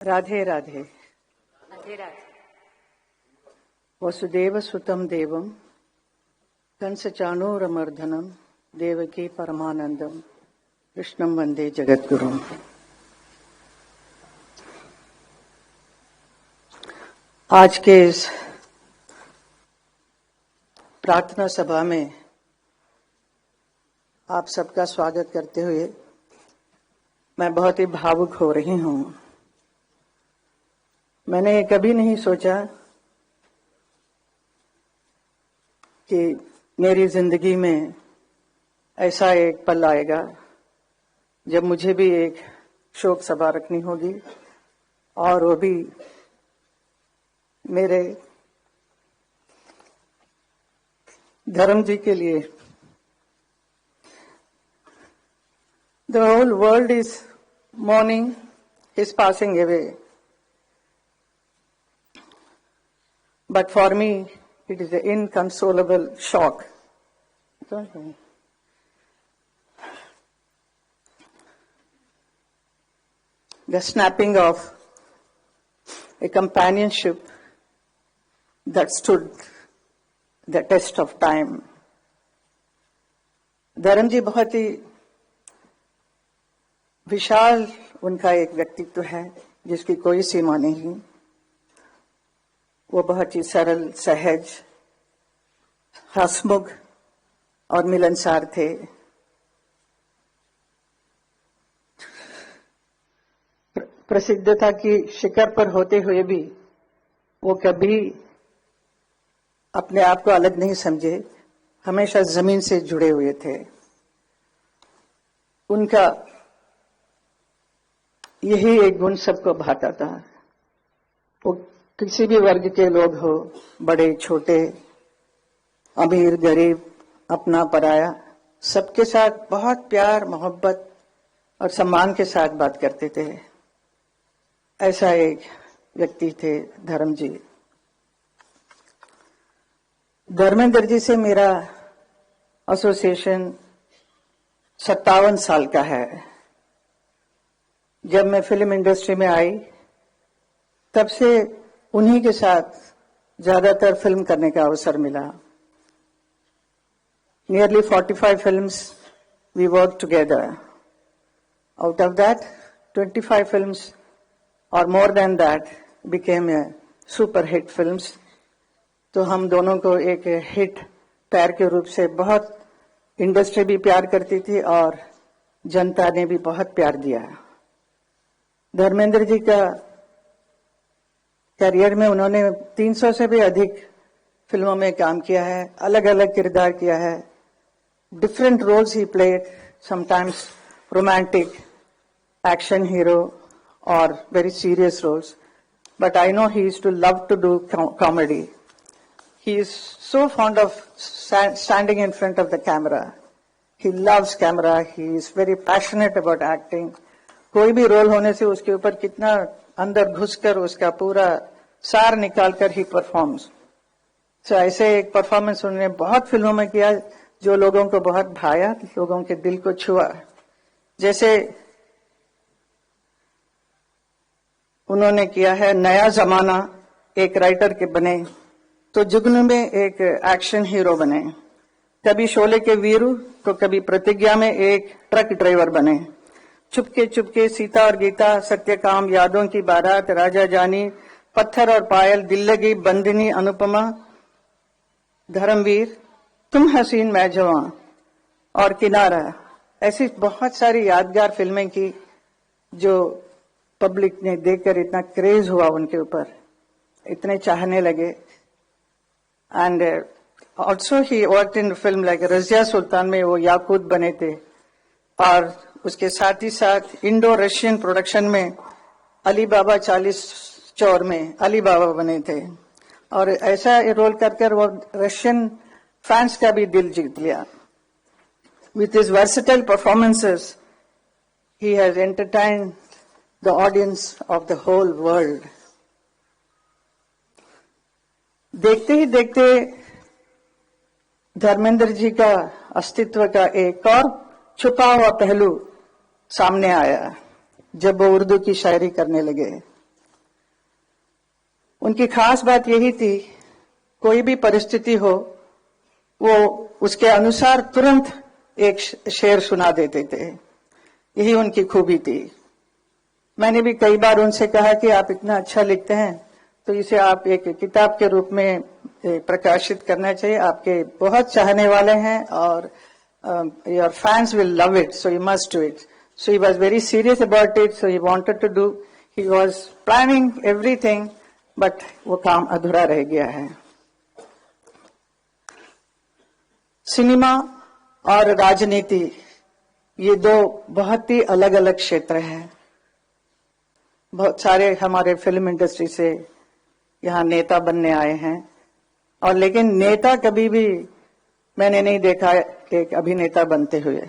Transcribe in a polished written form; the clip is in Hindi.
राधे राधे। राधे राधे। वसुदेव सुतम देवम कंस चाणूरमर्दनम देवकी परमानंदम कृष्णम वंदे जगद्गुरुम। आज के इस प्रार्थना सभा में आप सबका स्वागत करते हुए मैं बहुत ही भावुक हो रही हूं। मैंने कभी नहीं सोचा कि मेरी जिंदगी में ऐसा एक पल आएगा जब मुझे भी एक शोक सभा रखनी होगी, और वो भी मेरे धर्म जी के लिए। The whole world is mourning his passing away, but for me it is an inconsolable shock. The snapping of a companionship that stood the test of time. धर्म जी बहुत ही विशाल उनका एक व्यक्तित्व है जिसकी कोई सीमा नहीं। वो बहुत ही सरल, सहज, हंसमुख और मिलनसार थे। प्रसिद्धता की शिखर पर होते हुए भी वो कभी अपने आप को अलग नहीं समझे, हमेशा जमीन से जुड़े हुए थे। उनका यही एक गुण सबको भाता था। वो किसी भी वर्ग के लोग हो, बड़े छोटे, अमीर गरीब, अपना पराया, सबके साथ बहुत प्यार मोहब्बत और सम्मान के साथ बात करते थे। ऐसा एक व्यक्ति थे धर्म जी। धर्मेंद्र जी से मेरा एसोसिएशन 57 साल का है। जब मैं फिल्म इंडस्ट्री में आई तब से उन्हीं के साथ ज्यादातर फिल्म करने का अवसर मिला। Nearly 45 films we worked together. Out of that, 25 films or more than that became a super hit films. तो हम दोनों को एक हिट पैर के रूप से बहुत इंडस्ट्री भी प्यार करती थी और जनता ने भी बहुत प्यार दिया। धर्मेंद्र जी का करियर में उन्होंने 300 से भी अधिक फिल्मों में काम किया है, अलग अलग किरदार किया है। Different roles he played, sometimes romantic, action hero और very serious roles, but I know he used to love to do comedy. He is so fond of standing in front of the camera. He loves camera. He is very passionate about acting. कोई भी रोल होने से उसके ऊपर कितना अंदर घुसकर उसका पूरा सार निकालकर ही परफॉर्म्स। तो ऐसे एक परफॉर्मेंस उन्होंने बहुत फिल्मों में किया जो लोगों को बहुत भाया, लोगों के दिल को छुआ। जैसे उन्होंने किया है नया जमाना, एक राइटर के बने, तो जुगनू में एक एक्शन हीरो बने, कभी शोले के वीरू तो कभी प्रतिज्ञा में एक ट्रक ड्राइवर बने, चुपके चुपके सीता और गीता, सत्यकाम, यादों की बारात, राजा जानी, पत्थर और पायल, दिल लगी, बंदिनी, अनुपमा, धर्मवीर, तुम हसीन मैं जवां और किनारा। ऐसी बहुत सारी यादगार फिल्में की जो पब्लिक ने देखकर इतना क्रेज हुआ उनके ऊपर, इतने चाहने लगे। And also he worked in film like Razia Sultan में वो याकूत बने थे, और उसके साथ ही साथ इंडो रशियन प्रोडक्शन में अली बाबा 40 चौर में अली बाबा बने थे, और ऐसा रोल कर वो रशियन फैंस का भी दिल जीत लिया। With his versatile performances he has entertained the audience of the whole world. देखते ही देखते धर्मेंद्र जी का अस्तित्व का एक और छुपा हुआ पहलू सामने आया जब वो उर्दू की शायरी करने लगे। उनकी खास बात यही थी, कोई भी परिस्थिति हो वो उसके अनुसार तुरंत एक शेर सुना देते थे। यही उनकी खूबी थी। मैंने भी कई बार उनसे कहा कि आप इतना अच्छा लिखते हैं तो इसे आप एक किताब के रूप में प्रकाशित करना चाहिए। आपके बहुत चाहने वाले हैं और your fans will love it, so you must do it. So he was very serious about it, so he wanted to do, he was planning everything, but वो काम अधूरा रह गया है। सिनेमा और राजनीति ये दो बहुत ही अलग अलग क्षेत्र हैं। बहुत सारे हमारे फिल्म इंडस्ट्री से यहाँ नेता बनने आए हैं, और लेकिन नेता कभी भी मैंने नहीं देखा एक अभिनेता बनते हुए।